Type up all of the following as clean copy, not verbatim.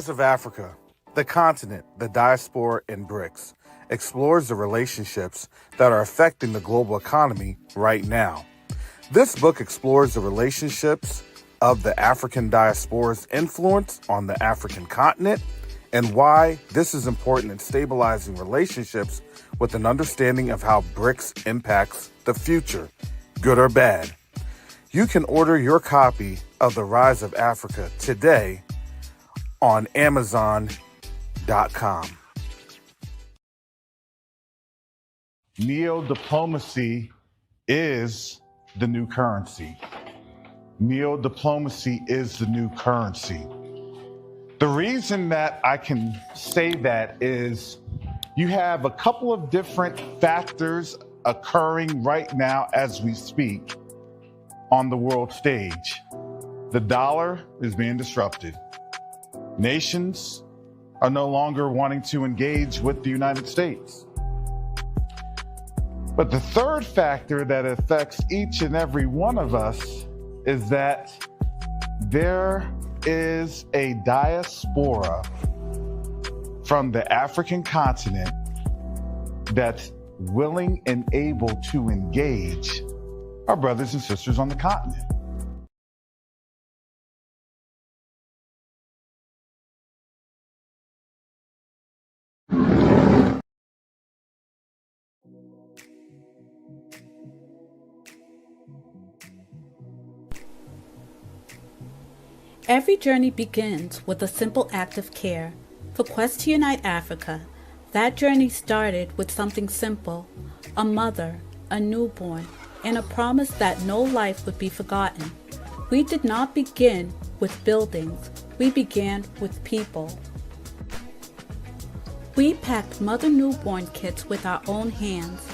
Rise of Africa, the continent, the diaspora, and BRICS explores the relationships that are affecting the global economy right now. This book explores the relationships of the African diaspora's influence on the African continent and why this is important in stabilizing relationships with an understanding of how BRICS impacts the future, good or bad. You can order your copy of The Rise of Africa today on Amazon.com. Neodiplomacy is the new currency. Neodiplomacy is the new currency. The reason that I can say that is you have a couple of different factors occurring right now as we speak on the world stage. The dollar is being disrupted. Nations are no longer wanting to engage with the United States. But the third factor that affects each and every one of us is that there is a diaspora from the African continent that's willing and able to engage our brothers and sisters on the continent. Every journey begins with a simple act of care. For Quest to Unite Africa, that journey started with something simple: a mother, a newborn, and a promise that no life would be forgotten. We did not begin with buildings, we began with people. We packed mother newborn kits with our own hands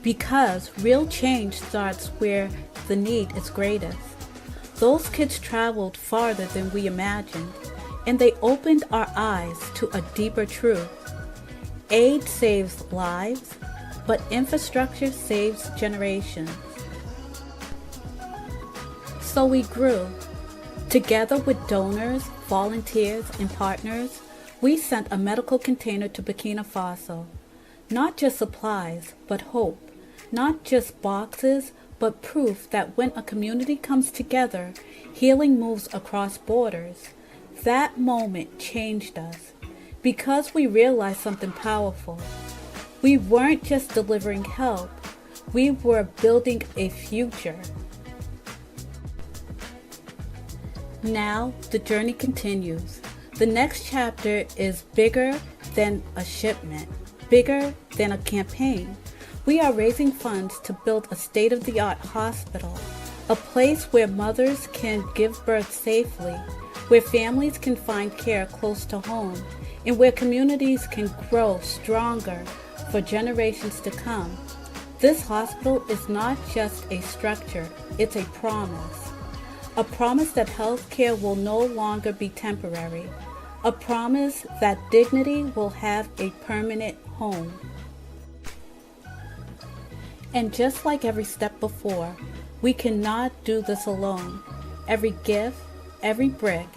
because real change starts where the need is greatest. Those kids traveled farther than we imagined, and they opened our eyes to a deeper truth. Aid saves lives, but infrastructure saves generations. So we grew. Together with donors, volunteers, and partners, we sent a medical container to Burkina Faso. Not just supplies, but hope. Not just boxes, but proof that when a community comes together, healing moves across borders. That moment changed us because we realized something powerful. We weren't just delivering help, we were building a future. Now the journey continues. The next chapter is bigger than a shipment, bigger than a campaign. We are raising funds to build a state-of-the-art hospital, a place where mothers can give birth safely, where families can find care close to home, and where communities can grow stronger for generations to come. This hospital is not just a structure, it's a promise. A promise that healthcare will no longer be temporary. A promise that dignity will have a permanent home. And just like every step before, we cannot do this alone. Every gift, every brick,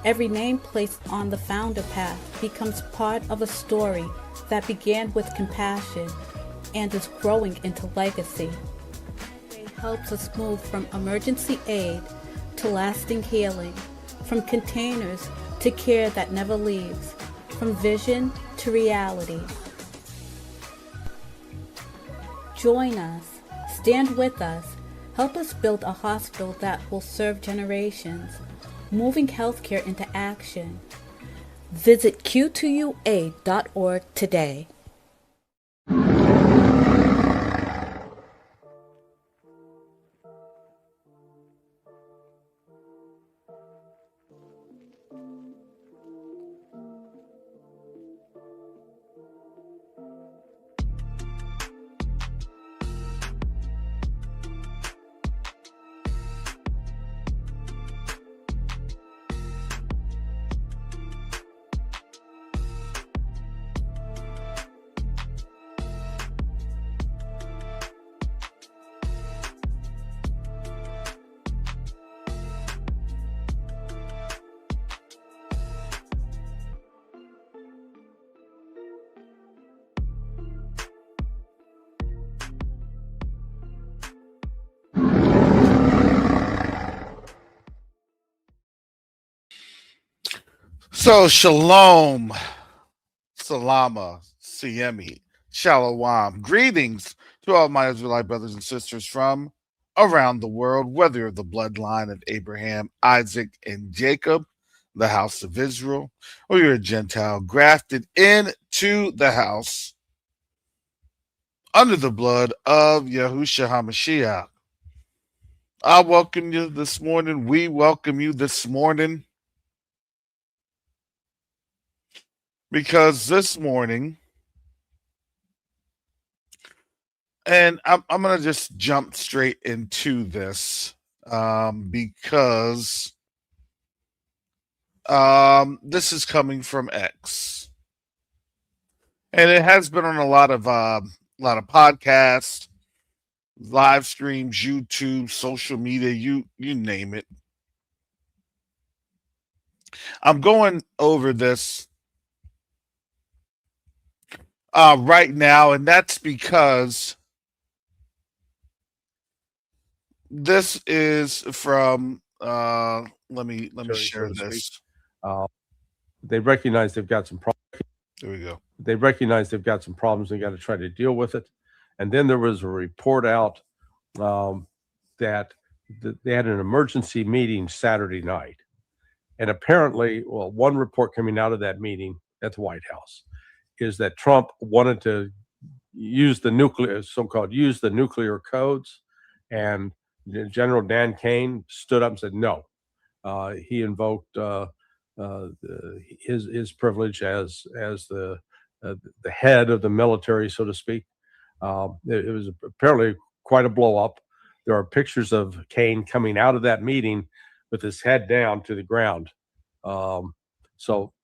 every name placed on the founder path becomes part of a story that began with compassion and is growing into legacy. It helps us move from emergency aid to lasting healing, from containers to care that never leaves, from vision to reality. Join us, stand with us, help us build a hospital that will serve generations, moving healthcare into action. Visit q2ua.org today. So, shalom, salama, siemi, shalom. Greetings to all my Israelite brothers and sisters from around the world, whether you're the bloodline of Abraham, Isaac, and Jacob, the house of Israel, or you're a Gentile grafted into the house under the blood of Yahushua HaMashiach. I welcome you this morning. We welcome you this morning because this morning, and I'm going to just jump straight into this because this is coming from X, and it has been on a lot of podcasts, live streams, YouTube, social media, you name it. I'm going over this right now, and that's because this is from let me share so this. They recognize they've got some problems. There we go. They recognize they've got some problems. They got to try to deal with it. And then there was a report out that they had an emergency meeting Saturday night. And apparently, well, one report coming out of that meeting at the White House is that Trump wanted to use the nuclear codes, and General Dan Kane stood up and said no. He invoked his privilege as the head of the military, so to speak. It was apparently quite a blow up. There are pictures of Kane coming out of that meeting with his head down to the ground. So,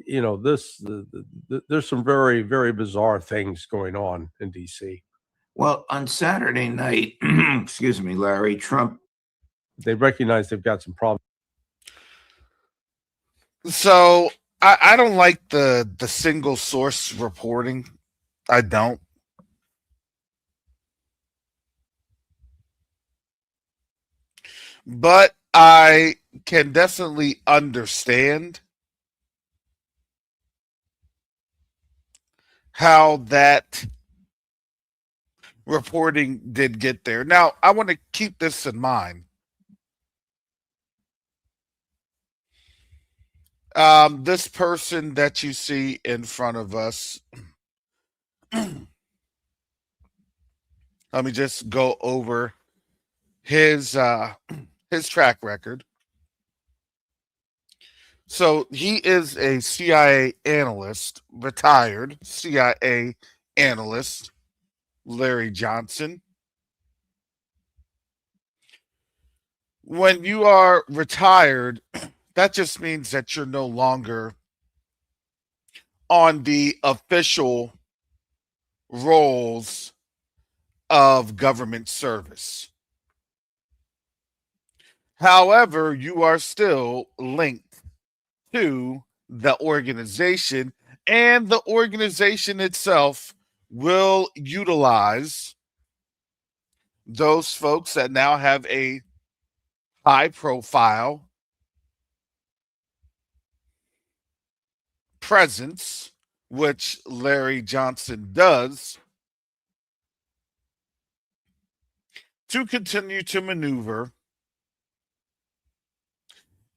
you know, there's some very, very bizarre things going on in D.C. Well, on Saturday night, excuse me, Larry, Trump. They recognize they've got some problems. So I don't like the single source reporting. I don't. But I can definitely understand how that reporting did get there. Now, I want to keep this in mind. This person that you see in front of us, let me just go over his track record. So he is a CIA analyst, retired CIA analyst, Larry Johnson. When you are retired, that just means that you're no longer on the official roles of government service. However, you are still linked to the organization, and the organization itself will utilize those folks that now have a high profile presence, which Larry Johnson does, to continue to maneuver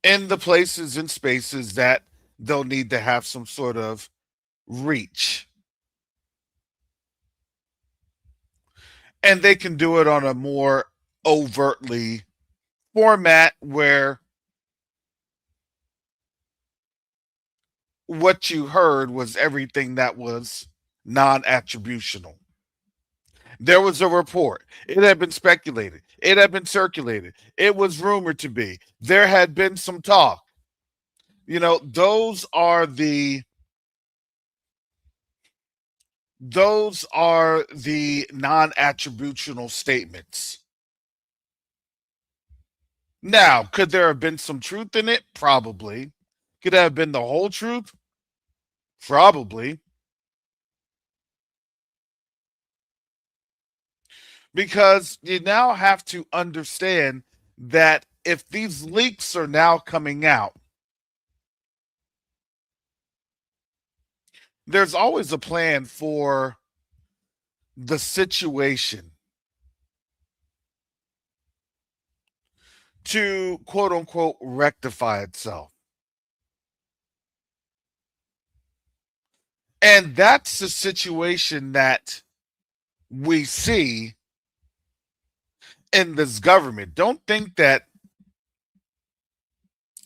in the places and spaces that they'll need to have some sort of reach. And they can do it on a more overtly format where what you heard was everything that was non-attributional. There was a report. It had been speculated. It had been circulated. It was rumored to be. There had been some talk. You know, those are the non-attributional statements. Now, could there have been some truth in it? Probably. Could it have been the whole truth? Probably. Because you now have to understand that if these leaks are now coming out, There's always a plan for the situation to quote unquote rectify itself. And that's the situation that we see in this government. Don't think that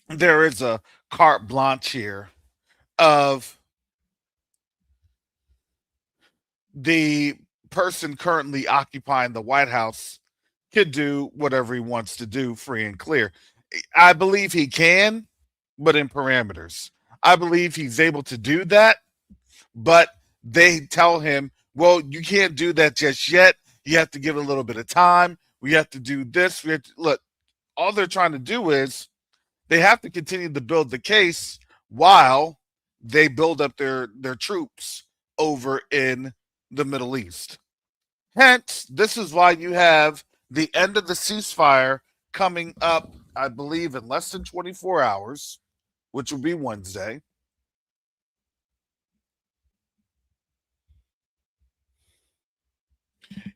there is a carte blanche here of the person currently occupying the White House could do whatever he wants to do free and clear. I believe he can, but in parameters. I believe he's able to do that, but they tell him, well, you can't do that just yet. You have to give it a little bit of time. We have to do this. Look, all they're trying to do is they have to continue to build the case while they build up their troops over in the Middle East. Hence, this is why you have the end of the ceasefire coming up, I believe, in less than 24 hours, which will be Wednesday.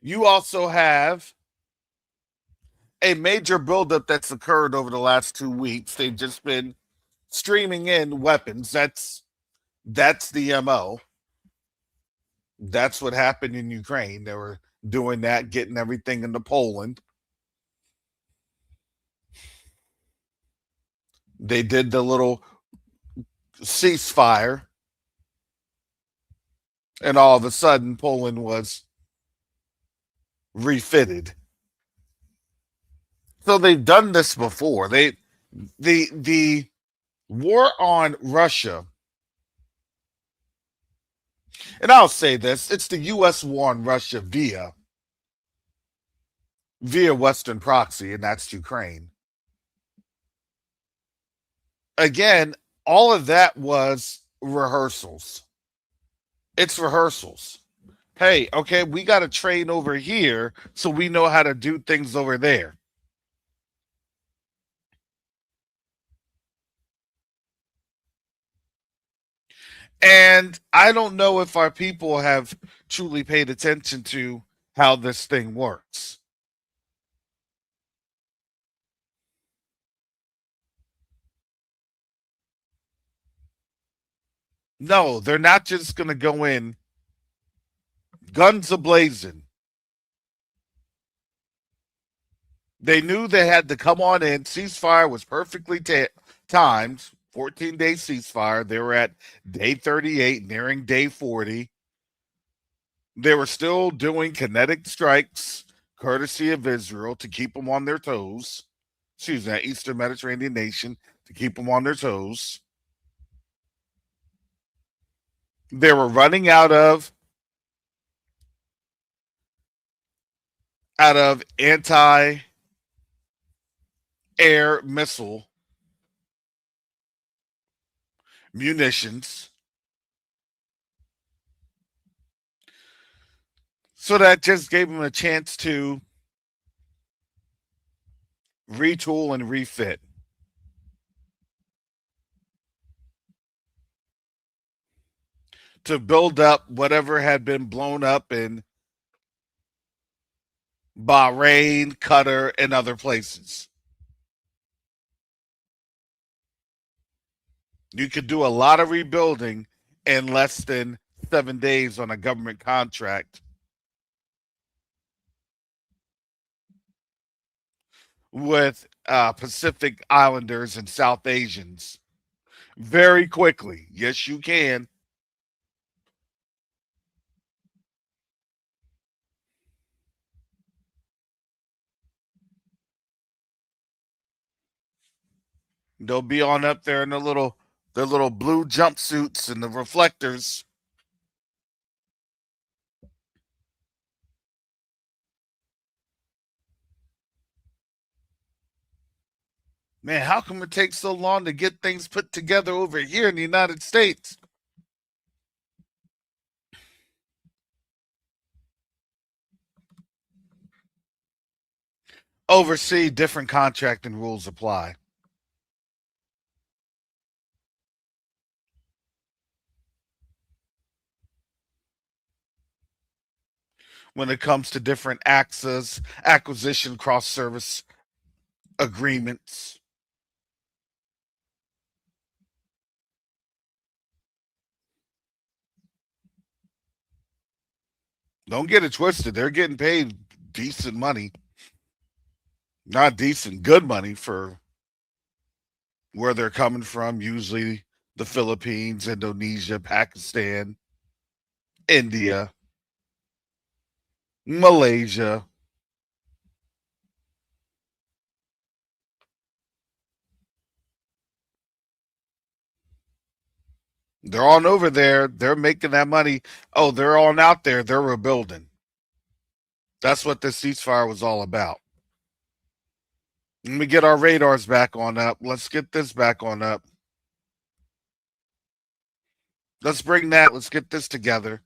You also have a major buildup that's occurred over the last 2 weeks. They've just been streaming in weapons. That's the MO. That's what happened in Ukraine. They were doing that, getting everything into Poland. They did the little ceasefire, and all of a sudden Poland was refitted. So they've done this before. The war on Russia, and I'll say this, it's the US war on Russia via Western proxy, and that's Ukraine. Again, all of that was rehearsals. It's rehearsals. Hey, okay, we got to train over here so we know how to do things over there. And I don't know if our people have truly paid attention to how this thing works. No, they're not just going to go in guns a-blazing. They knew they had to come on in. Ceasefire was perfectly timed. 14-day ceasefire. They were at day 38, nearing day 40. They were still doing kinetic strikes, courtesy of Israel, to keep them on their toes. Excuse me, that Eastern Mediterranean nation, to keep them on their toes. They were running out of anti-air missile munitions. So that just gave them a chance to retool and refit. To build up whatever had been blown up in Bahrain, Qatar, and other places. You could do a lot of rebuilding in less than 7 days on a government contract with Pacific Islanders and South Asians very quickly. Yes, you can. They'll be on up there in their little blue jumpsuits and the reflectors. Man, how come it takes so long to get things put together over here in the United States? Oversee, different contracting rules apply. when it comes to different access, acquisition, cross service agreements. Don't get it twisted. They're getting paid decent money. Not decent, good money for where they're coming from, usually the Philippines, Indonesia, Pakistan, India, Malaysia. They're on over there. They're making that money. Oh, they're on out there. They're rebuilding. That's what this ceasefire was all about. Let me get our radars back on up. Let's get this back on up. Let's bring that. Let's get this together.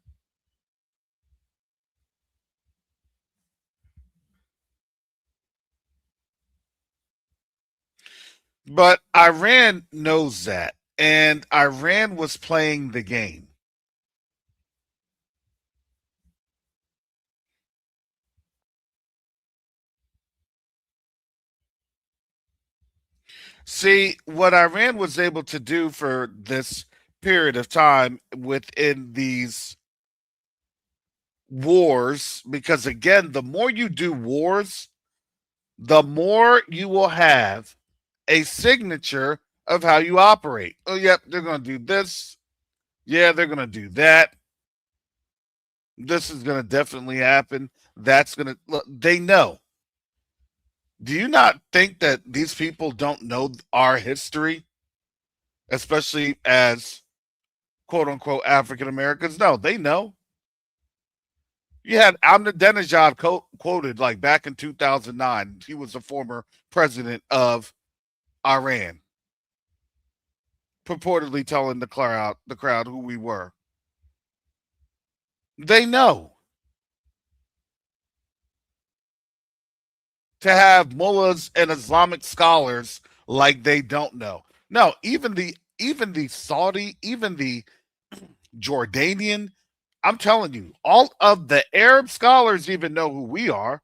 But Iran knows that. And Iran was playing the game. See, what Iran was able to do for this period of time within these wars, because again, the more you do wars, the more you will have a signature of how you operate. Oh, yep, they're going to do this. Yeah, they're going to do that. This is going to definitely happen. That's going to, they know. Do you not think that these people don't know our history, especially as quote unquote African Americans? No, they know. You had Ahmadinejad quoted like back in 2009. He was the former president of Iran, purportedly telling the crowd who we were. They know. To have mullahs and Islamic scholars like they don't know. No, even the Saudi, even the Jordanian, I'm telling you, all of the Arab scholars even know who we are.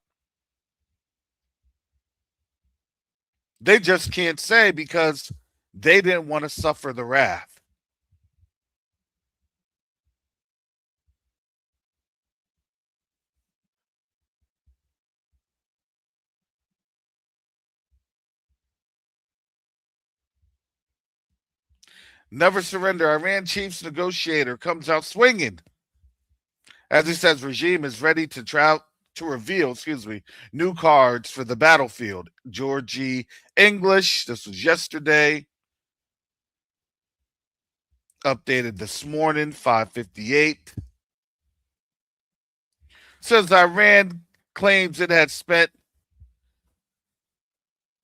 They just can't say because they didn't want to suffer the wrath. Never surrender. Iran chief's negotiator comes out swinging. As he says, regime is ready to reveal, new cards for the battlefield. Georgie English. This was yesterday. Updated this morning, 5:58. Says Iran claims it had spent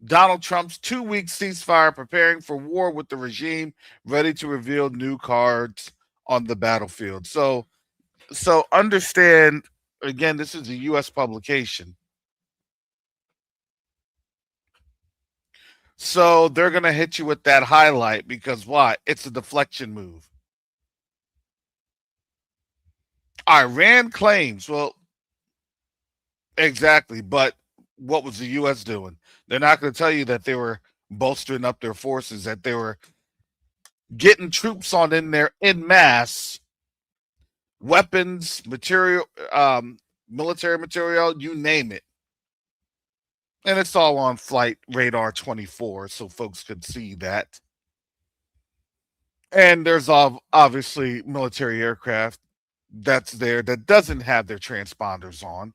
Donald Trump's 2-week ceasefire preparing for war with the regime, ready to reveal new cards on the battlefield. So understand, again, this is a U.S. publication. So they're going to hit you with that highlight because why? It's a deflection move. Iran claims, well, exactly, but what was the U.S. doing? They're not going to tell you that they were bolstering up their forces, that they were getting troops on in there in mass, weapons, material, military material, you name it. And it's all on Flight Radar 24, so folks could see that. And there's obviously military aircraft that's there that doesn't have their transponders on.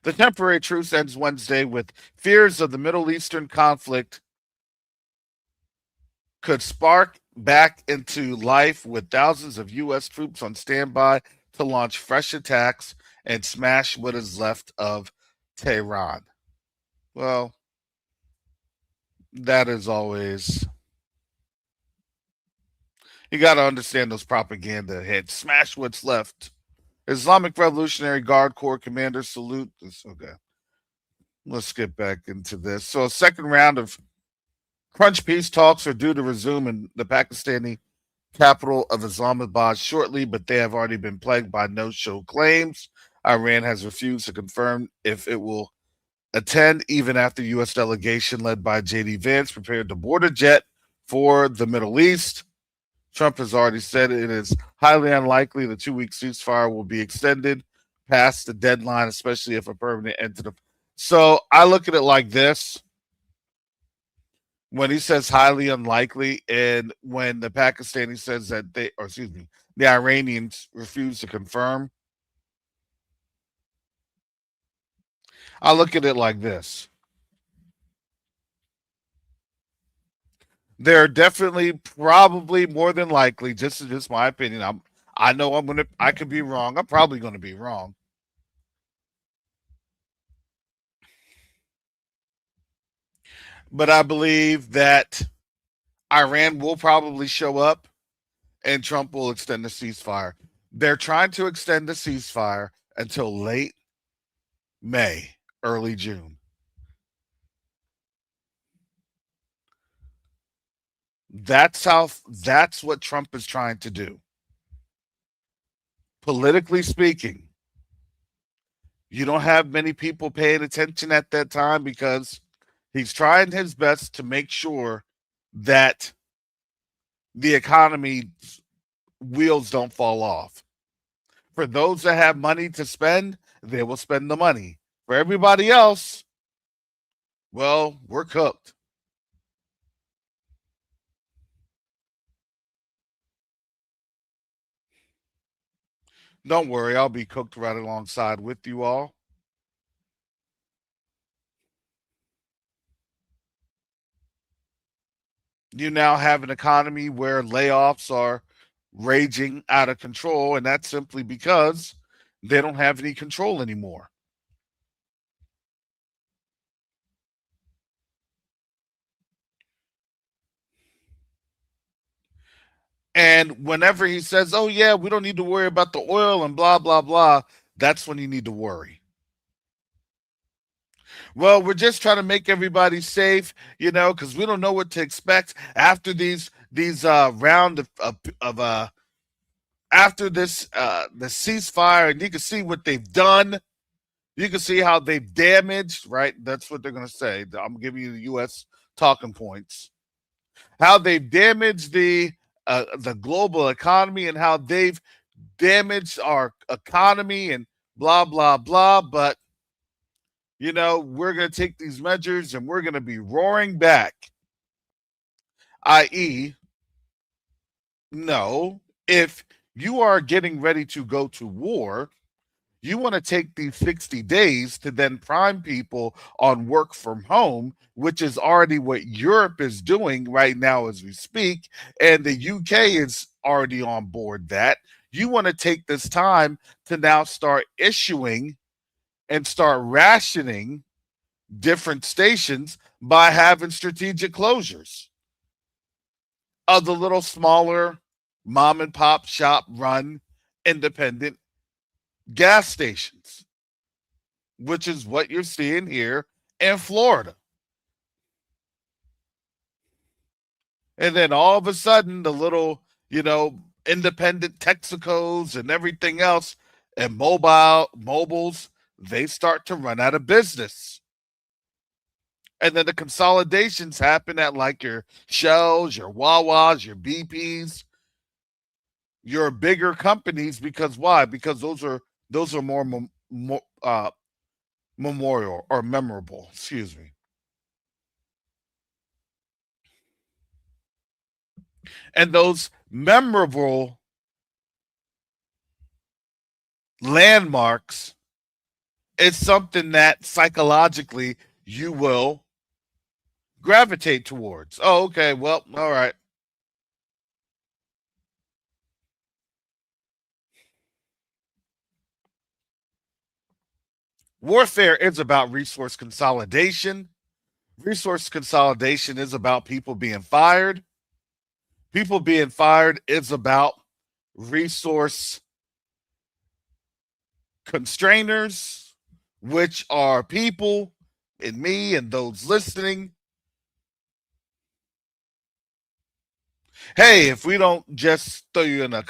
The temporary truce ends Wednesday with fears of the Middle Eastern conflict could spark back into life with thousands of U.S. troops on standby to launch fresh attacks and smash what is left of Tehran. Well, that is always. You got to understand those propaganda hits. Smash what's left. Islamic Revolutionary Guard Corps commander salute. Okay, let's get back into this. So, a second round of crunch peace talks are due to resume in the Pakistani capital of Islamabad shortly, but they have already been plagued by no-show claims. Iran has refused to confirm if it will attend, even after U.S. delegation led by J.D. Vance prepared to board a jet for the Middle East. Trump has already said it is highly unlikely the 2-week ceasefire will be extended past the deadline, especially if a permanent end to the. So I look at it like this: when he says highly unlikely, and when the Pakistani says that they, or excuse me, the Iranians refuse to confirm, I look at it like this. They're definitely, probably, more than likely, just my opinion. I could be wrong. I'm probably gonna be wrong. But I believe that Iran will probably show up and Trump will extend the ceasefire. They're trying to extend the ceasefire until late May, early June. That's what Trump is trying to do. Politically speaking, you don't have many people paying attention at that time because he's trying his best to make sure that the economy wheels don't fall off. For those that have money to spend, they will spend the money. For everybody else, well, we're cooked. Don't worry, I'll be cooked right alongside with you all. You now have an economy where layoffs are raging out of control, and that's simply because they don't have any control anymore. And whenever he says, oh, yeah, we don't need to worry about the oil and blah, blah, blah, that's when you need to worry. Well, we're just trying to make everybody safe, because we don't know what to expect after these round of after this the ceasefire, and you can see what they've done. You can see how they've damaged, right? That's what they're going to say. I'm giving you the U.S. talking points. How they've damaged the global economy and how they've damaged our economy and blah, blah, blah. But, we're going to take these measures and we're going to be roaring back, i.e., no, if you are getting ready to go to war, you want to take these 60 days to then prime people on work from home, which is already what Europe is doing right now as we speak. And the UK is already on board that. You want to take this time to now start issuing and start rationing different stations by having strategic closures of the little smaller mom and pop shop run independent gas stations, which is what you're seeing here in Florida. And then all of a sudden, the little, independent Texacos and everything else and mobiles, they start to run out of business. And then the consolidations happen at like your Shells, your Wawas, your BPs, your bigger companies. Because why? Because those are more memorial or memorable. Excuse me. And those memorable landmarks is something that psychologically you will gravitate towards. Oh, okay. Well, all right. Warfare is about resource consolidation. Resource consolidation is about people being fired. People being fired is about resource constrainers, which are people and me and those listening. Hey, if we don't just throw you in a a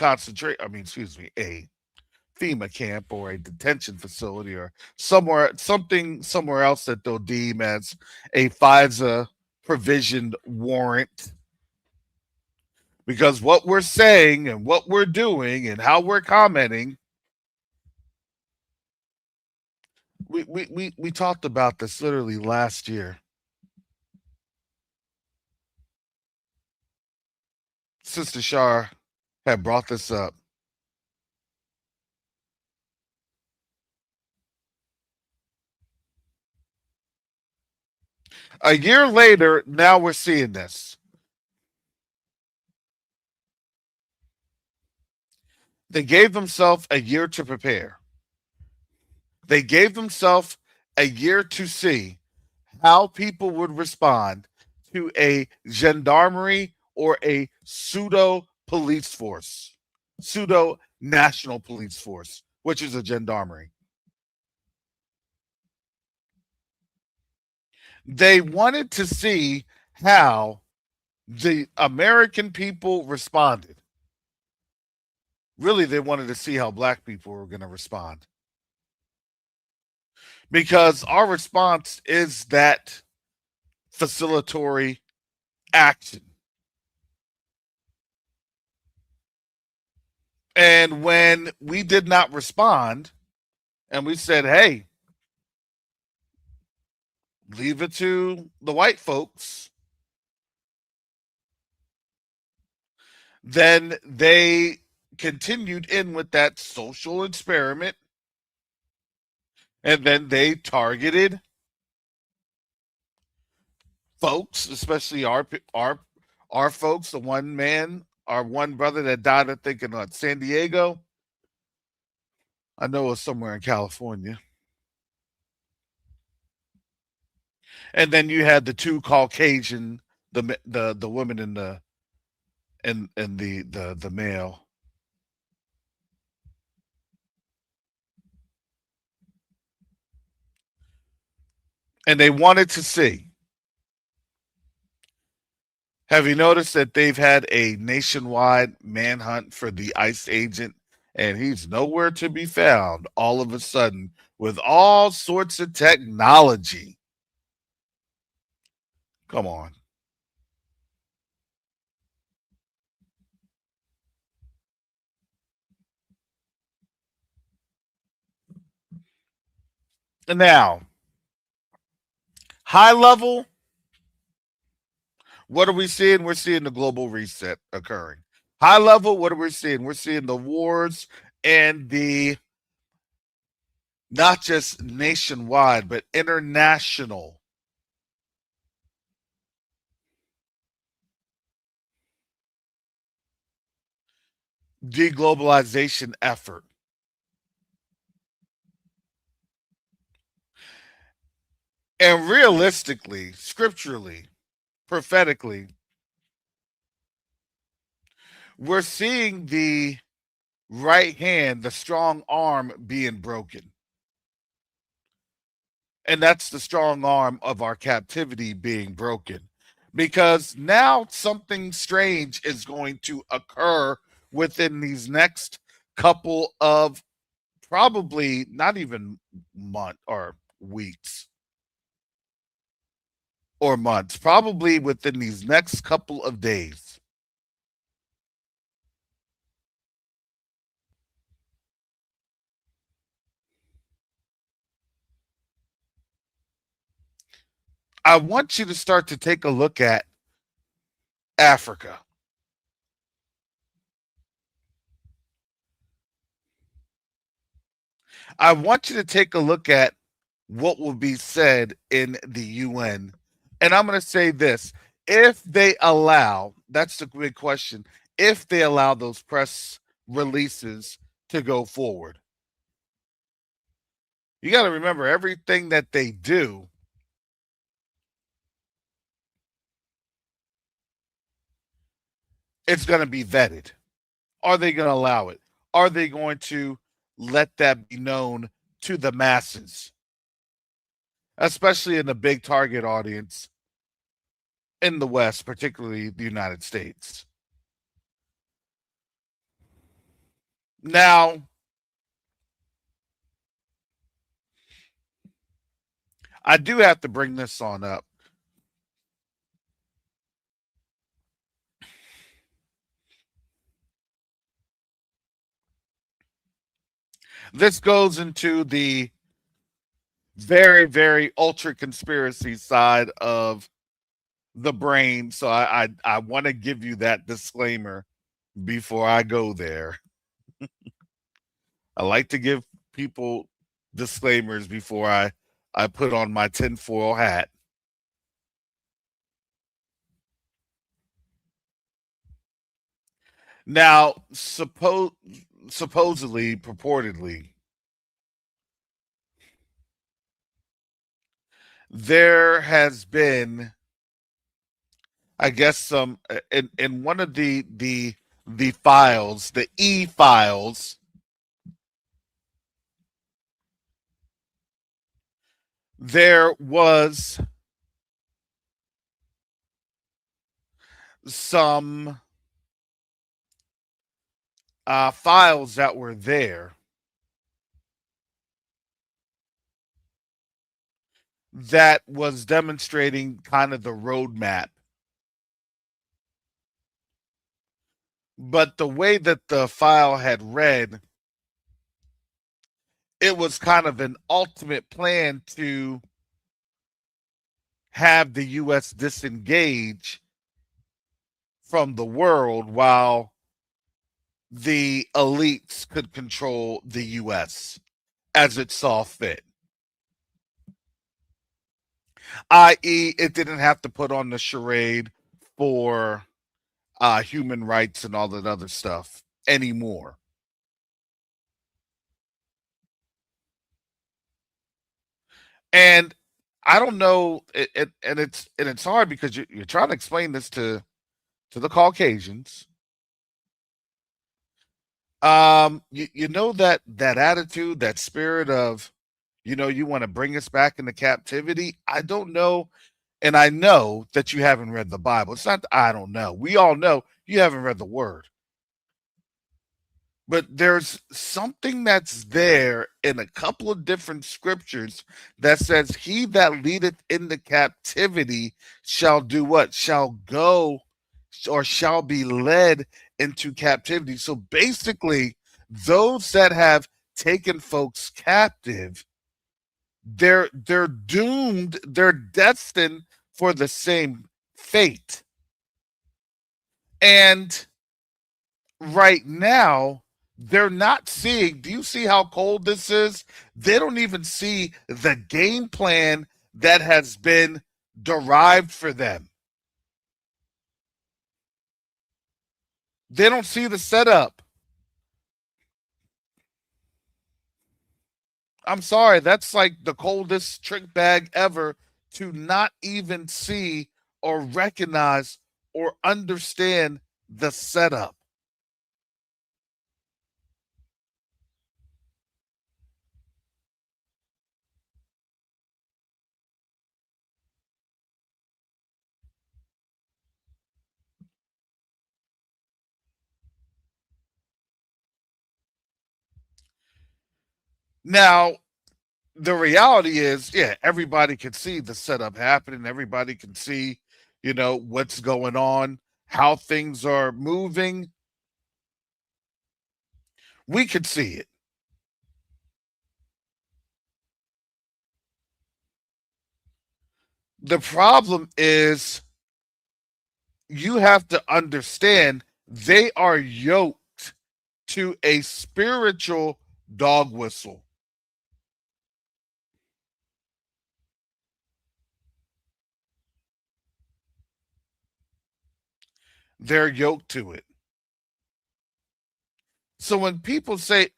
FEMA camp or a detention facility or somewhere else that they'll deem as a FISA provisioned warrant. Because what we're saying and what we're doing and how we're commenting, we talked about this literally last year. Sister Shar had brought this up. A year later, now we're seeing this. They gave themselves a year to prepare. They gave themselves a year to see how people would respond to a gendarmerie or a pseudo police force, pseudo national police force, which is a gendarmerie. They wanted to see how the American people responded. Really, they wanted to see how black people were going to respond. Because our response is that facilitatory action. And when we did not respond and we said, hey, leave it to the white folks, then they continued in with that social experiment. And then they targeted folks, especially our folks, the one man, our one brother that died, I think, in San Diego. I know it was somewhere in California. And then you had the two Caucasian, the woman and the male. And they wanted to see. Have you noticed that they've had a nationwide manhunt for the ICE agent, and he's nowhere to be found all of a sudden with all sorts of technology? Come on. And now, high level, what are we seeing? We're seeing the global reset occurring. High level, what are we seeing? We're seeing the wars and the not just nationwide, but international deglobalization effort. And realistically, scripturally, prophetically, we're seeing the right hand, the strong arm being broken. And that's the strong arm of our captivity being broken. Because now something strange is going to occur within these next couple of probably not even month or weeks or months, probably within these next couple of days. I want you to start to take a look at Africa. I want you to take a look at what will be said in the UN. And I'm going to say this, if they allow, that's the big question, if they allow those press releases to go forward. You got to remember everything that they do it's going to be vetted. Are they going to allow it? Are they going to let that be known to the masses, especially in the big target audience in the West, particularly the United States. Now, I do have to bring this on up. This goes into the very, very ultra conspiracy side of the brain. So I want to give you that disclaimer before I go there. I like to give people disclaimers before I put on my tinfoil hat. Now, supposedly, purportedly, there has been, I guess, some in one of the files, the E files. There was some files that were there that was demonstrating kind of the roadmap. But the way that the file had read, it was kind of an ultimate plan to have the U.S. disengage from the world while the elites could control the U.S. as it saw fit. I.e., it didn't have to put on the charade for human rights and all that other stuff anymore. And I don't know, and it's hard because you're trying to explain this to the Caucasians. You know that attitude, that spirit of, you want to bring us back into captivity. I don't know, and I know that you haven't read the Bible. It's not I don't know. We all know you haven't read the Word. But there's something that's there in a couple of different scriptures that says, he that leadeth into captivity shall do what? Shall go or shall be led into captivity. So basically, those that have taken folks captive, they're doomed, they're destined for the same fate. And right now, they're not seeing. Do you see how cold this is? They don't even see the game plan that has been derived for them. They don't see the setup. I'm sorry, that's like the coldest trick bag ever, to not even see or recognize or understand the setup. Now, the reality is, yeah, everybody can see the setup happening. Everybody can see, what's going on, how things are moving. We could see it. The problem is, you have to understand, they are yoked to a spiritual dog whistle. They're yoked to it. So when people say,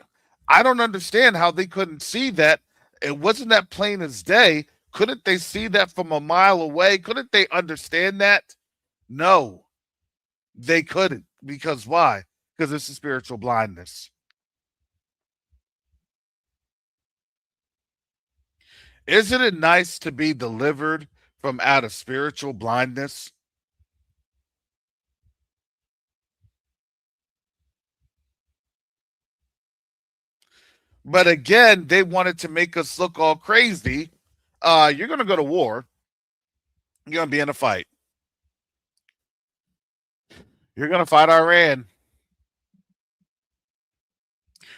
I don't understand how they couldn't see that, it wasn't that plain as day. Couldn't they see that from a mile away? Couldn't they understand that? No, they couldn't. Because why? Because it's a spiritual blindness. Isn't it nice to be delivered from out of spiritual blindness? But again, they wanted to make us look all crazy. You're going to go to war. You're going to be in a fight. You're going to fight Iran.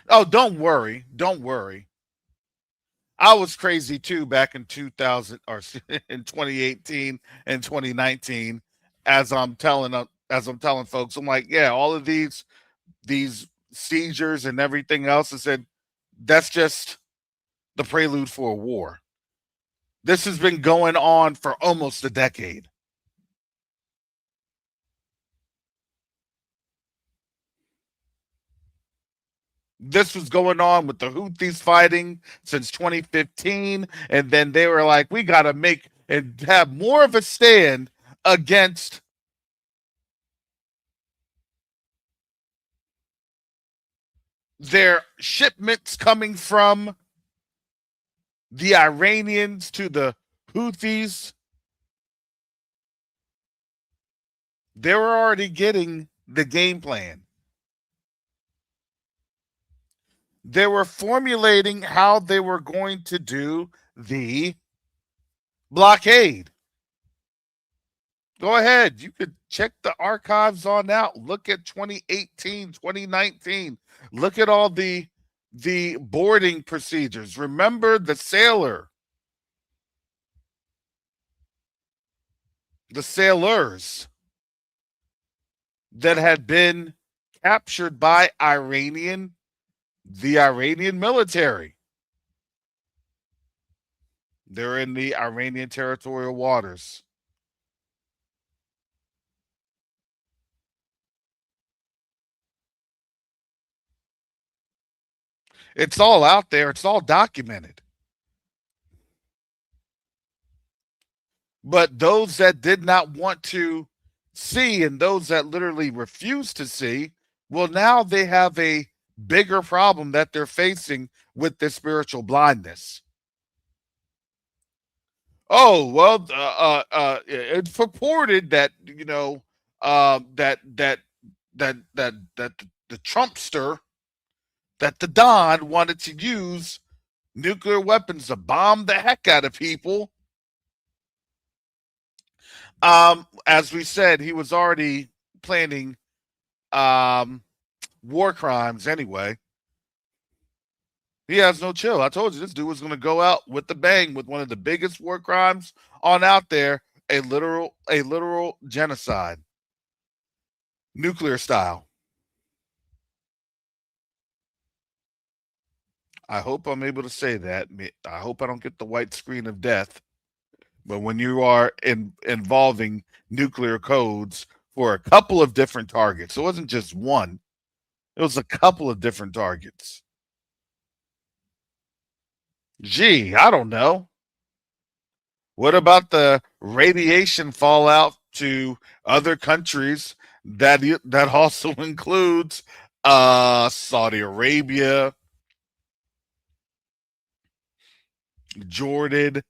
Oh, don't worry. Don't worry. I was crazy too back in 2000 or in 2018 and 2019 as I'm telling folks, I'm like, yeah, all of these seizures and everything else. I said that's just the prelude for a war. This has been going on for almost a decade. This was going on with the Houthis fighting since 2015. And then they were like, we got to make and have more of a stand against their shipments coming from the Iranians to the Houthis. They were already getting the game plan. They were formulating how they were going to do the blockade. Go ahead. You could check the archives on out. Look at 2018, 2019. Look at all the boarding procedures. Remember the sailors that had been captured by the Iranian military. They're in the Iranian territorial waters. It's all out there. It's all documented. But those that did not want to see and those that literally refused to see, well, now they have a bigger problem that they're facing with this spiritual blindness. Oh well, it's purported that that the Trumpster, that the Don wanted to use nuclear weapons to bomb the heck out of people. As we said, he was already planning war crimes anyway. He has no chill. I told you this dude was going to go out with the bang with one of the biggest war crimes on out there, a literal genocide, nuclear style. I hope I'm able to say that. I hope I don't get the white screen of death. But when you are involving nuclear codes for a couple of different targets, it wasn't just one, it was a couple of different targets. Gee, I don't know. What about the radiation fallout to other countries that also includes Saudi Arabia, Jordan,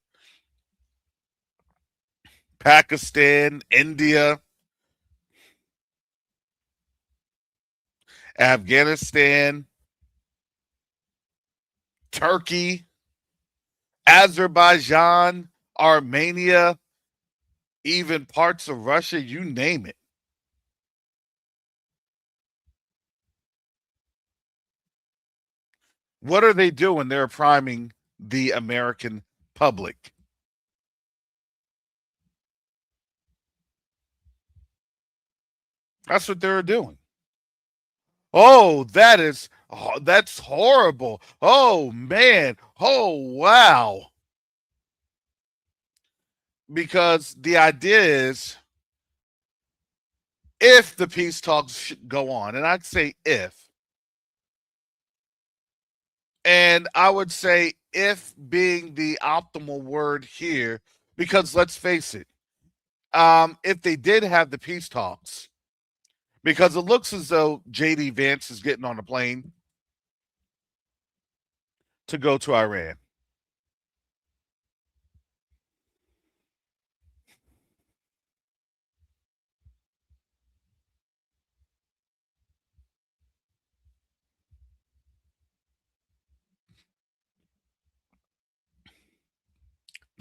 Pakistan, India, Afghanistan, Turkey, Azerbaijan, Armenia, even parts of Russia, you name it. What are they doing? They're priming the American public. That's what they're doing. Oh, that's horrible. Oh man. Oh wow. Because the idea is if the peace talks should go on, and I'd say if, and I would say if being the optimal word here, because let's face it, if they did have the peace talks, because it looks as though JD Vance is getting on a plane to go to Iran.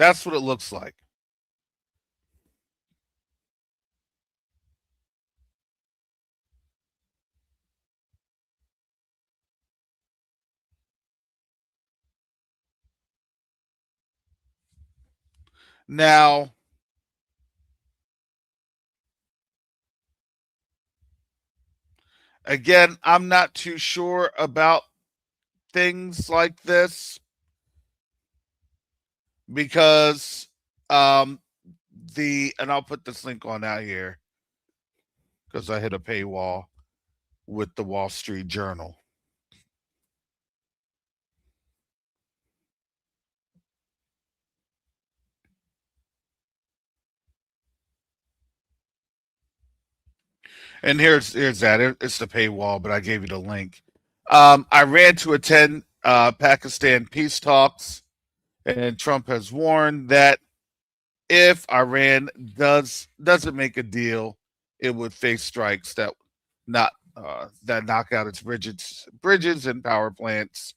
That's what it looks like. Now, again, I'm not too sure about things like this because and I'll put this link on out here because I hit a paywall with the Wall Street Journal. And here's that. It's the paywall, but I gave you the link. Iran to attend Pakistan peace talks, and Trump has warned that if Iran doesn't make a deal, it would face strikes that knock out its bridges and power plants.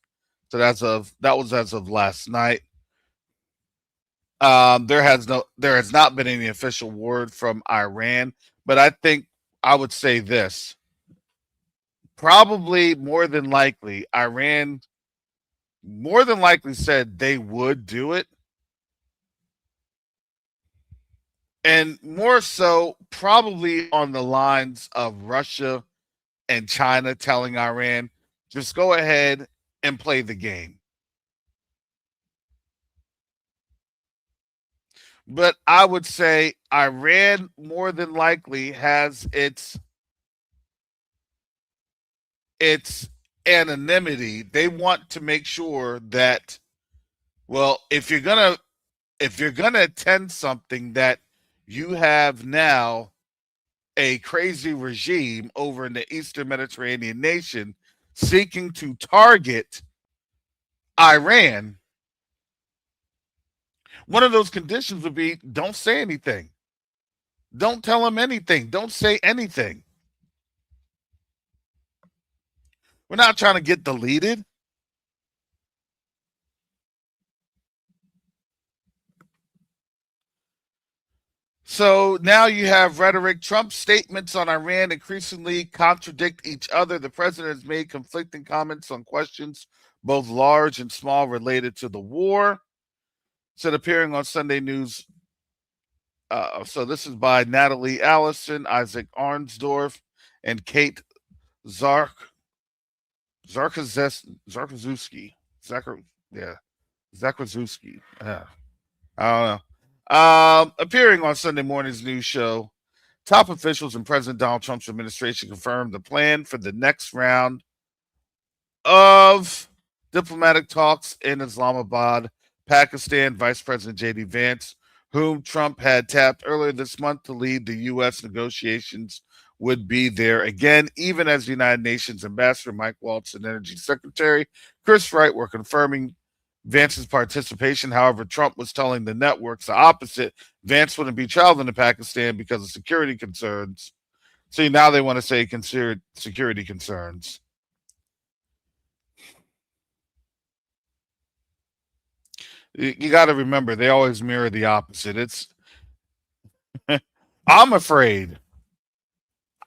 So that was as of last night. There has not been any official word from Iran, but I would say this: probably more than likely, Iran more than likely said they would do it, and more so probably on the lines of Russia and China telling Iran, just go ahead and play the game. But I would say Iran more than likely has its anonymity. They want to make sure that, well, if you're gonna attend something, that you have now a crazy regime over in the Eastern Mediterranean nation seeking to target Iran. One of those conditions would be don't say anything. Don't tell them anything. Don't say anything. We're not trying to get deleted. So now you have rhetoric. Trump's statements on Iran increasingly contradict each other. The president has made conflicting comments on questions, both large and small, related to the war. Said appearing on Sunday News. So this is by Natalie Allison, Isaac Arnsdorf, and Kate Zarkazewski. Zakrzewski. I don't know. Appearing on Sunday morning's news show, top officials in President Donald Trump's administration confirmed the plan for the next round of diplomatic talks in Islamabad, Pakistan. Vice President J.D. Vance, whom Trump had tapped earlier this month to lead the U.S. negotiations, would be there again, even as the United Nations Ambassador Mike Waltz and Energy Secretary Chris Wright were confirming Vance's participation. However, Trump was telling the networks the opposite. Vance wouldn't be traveling to Pakistan because of security concerns. See, now they want to say considered security concerns. You got to remember, they always mirror the opposite. It's I'm afraid.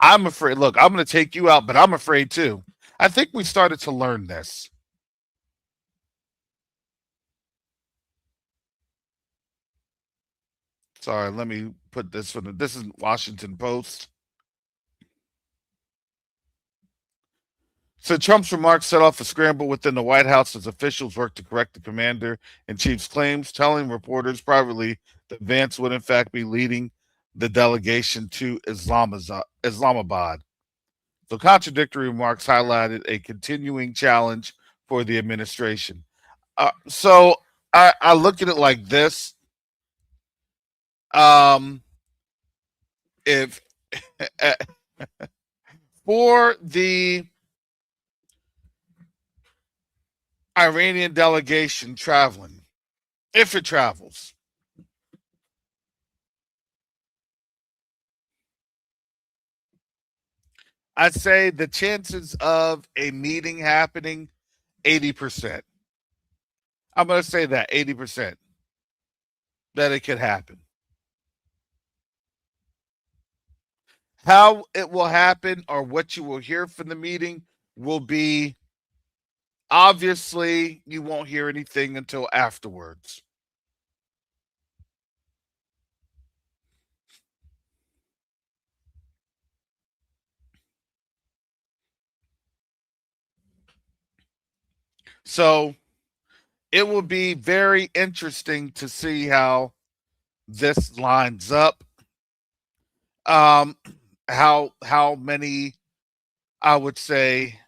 Look, I'm going to take you out, but I'm afraid too. I think we started to learn this. Sorry, let me put this one. This is Washington Post. So Trump's remarks set off a scramble within the White House as officials worked to correct the commander-in-chief's claims, telling reporters privately that Vance would in fact be leading the delegation to Islamabad. So contradictory remarks highlighted a continuing challenge for the administration. So I look at it like this. If for the Iranian delegation traveling, if it travels, I'd say the chances of a meeting happening, 80%. I'm going to say that 80%. that it could happen. How it will happen or what you will hear from the meeting will be, obviously, you won't hear anything until afterwards. So it will be very interesting to see how this lines up. Um, how many, I would say,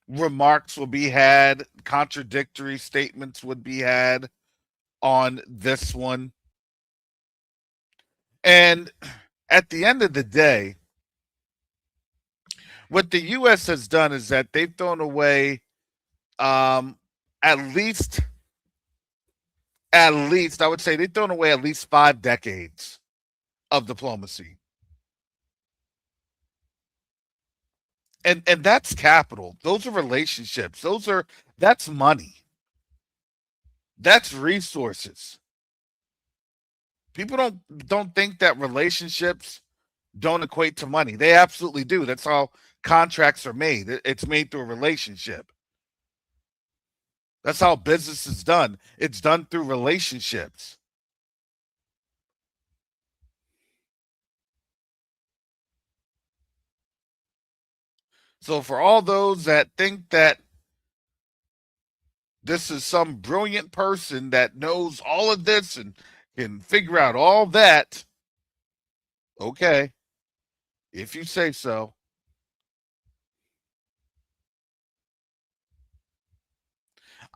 remarks will be had, contradictory statements would be had on this one. And at the end of the day, what the U.S. has done is that they've thrown away, um, at least, I would say they've thrown away at least 5 decades of diplomacy. And that's capital. Those are relationships. That's money. That's resources. People don't think that relationships don't equate to money. They absolutely do. That's how contracts are made. It's made through a relationship. That's how business is done. It's done through relationships. So for all those that think that this is some brilliant person that knows all of this and can figure out all that, okay, if you say so.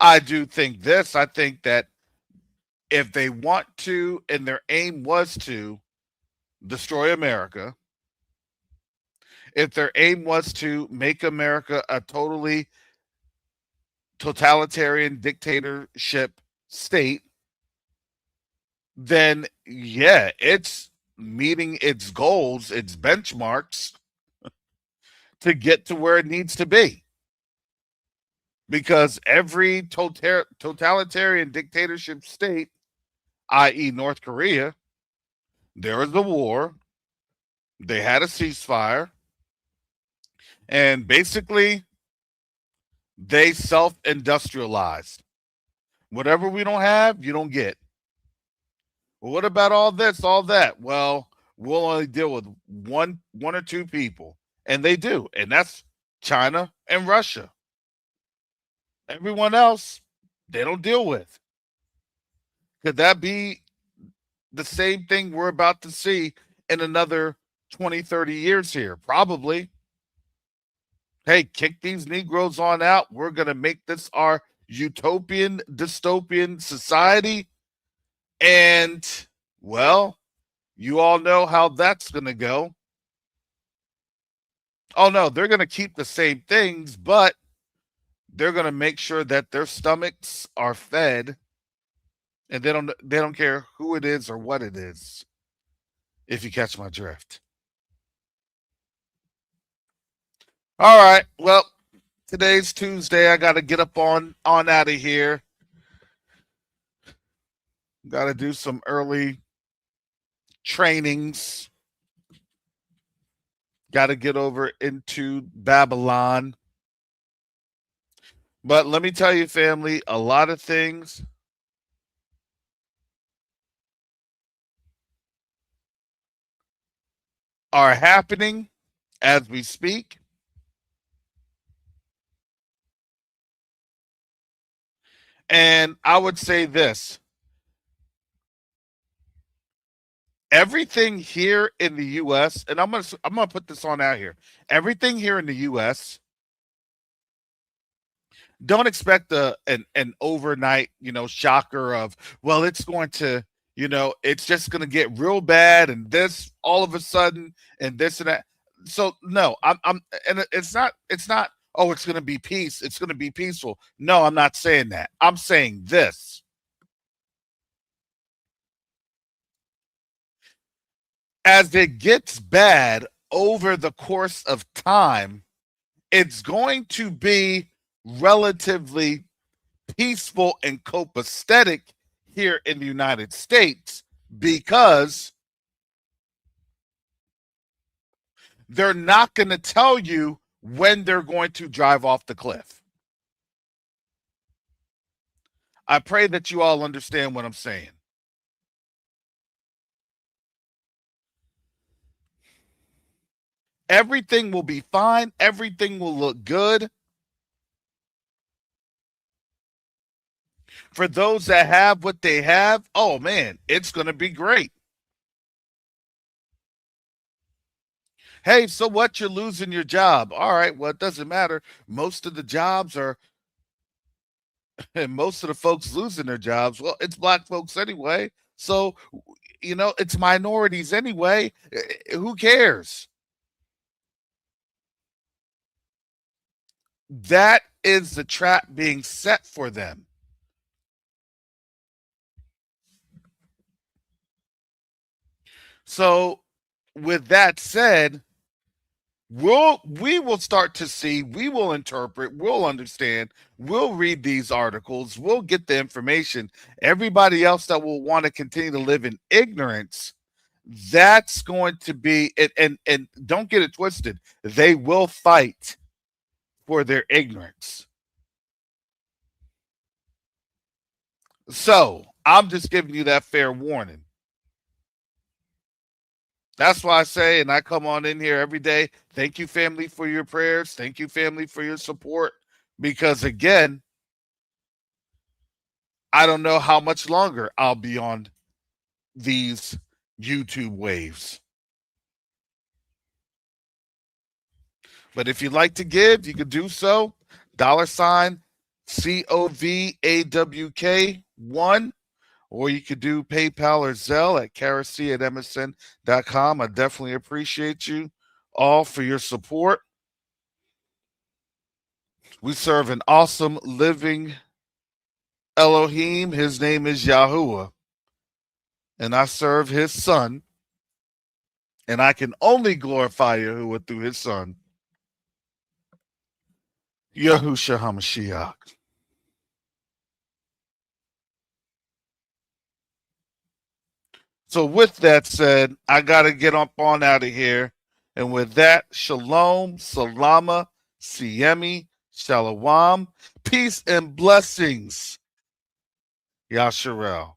I do think this. I think that if they want to, and their aim was to destroy America, if their aim was to make America a totally totalitarian dictatorship state, then yeah, it's meeting its goals, its benchmarks to get to where it needs to be. Because every totalitarian dictatorship state, i.e., North Korea, there was a war, they had a ceasefire, and basically they self industrialized. Whatever we don't have, you don't get. Well, what about all this, all that? Well, we'll only deal with one or two people. And they do. And that's China and Russia. Everyone else, they don't deal with. Could that be the same thing we're about to see in another 20, 30 years here? Probably. Hey, kick these Negroes on out. We're going to make this our utopian, dystopian society. And, well, you all know how that's going to go. Oh, no, they're going to keep the same things, but they're going to make sure that their stomachs are fed, and they don't care who it is or what it is, if you catch my drift. All right. Well, today's Tuesday. I got to get up on out of here. Got to do some early trainings. Got to get over into Babylon. But let me tell you, family, a lot of things are happening as we speak. And I would say this: everything here in the US, and I'm gonna put this on out here. Everything here in the US, don't expect an overnight, shocker of, well, it's going to, it's just going to get real bad and this all of a sudden and this and that. So no, I'm and it's not, oh, it's going to be peace, it's going to be peaceful. No, I'm not saying that. I'm saying this: as it gets bad over the course of time, it's going to be relatively peaceful and copacetic here in the United States because they're not going to tell you when they're going to drive off the cliff. I pray that you all understand what I'm saying. Everything will be fine. Everything will look good. For those that have what they have, oh man, it's going to be great. Hey, so what? You're losing your job. All right, well, it doesn't matter. Most of the jobs are, and most of the folks losing their jobs, well, it's black folks anyway. So, it's minorities anyway. Who cares? That is the trap being set for them. So, with that said, we will start to see, we will interpret, we'll understand, we'll read these articles, we'll get the information. Everybody else that will want to continue to live in ignorance, that's going to be and don't get it twisted, they will fight for their ignorance. So I'm just giving you that fair warning. That's why I say, and I come on in here every day. Thank you, family, for your prayers. Thank you, family, for your support. Because again, I don't know how much longer I'll be on these YouTube waves. But if you'd like to give, you can do so. $ COVAWK1, or you could do PayPal or Zelle at karac@msn.com. I definitely appreciate you all for your support. We serve an awesome living Elohim. His name is Yahuwah, and I serve his son, and I can only glorify Yahuwah through his son, Yahushua HaMashiach. So with that said, I got to get up on out of here. And with that, shalom, salama, siemi, shalom, peace and blessings. Yasharel.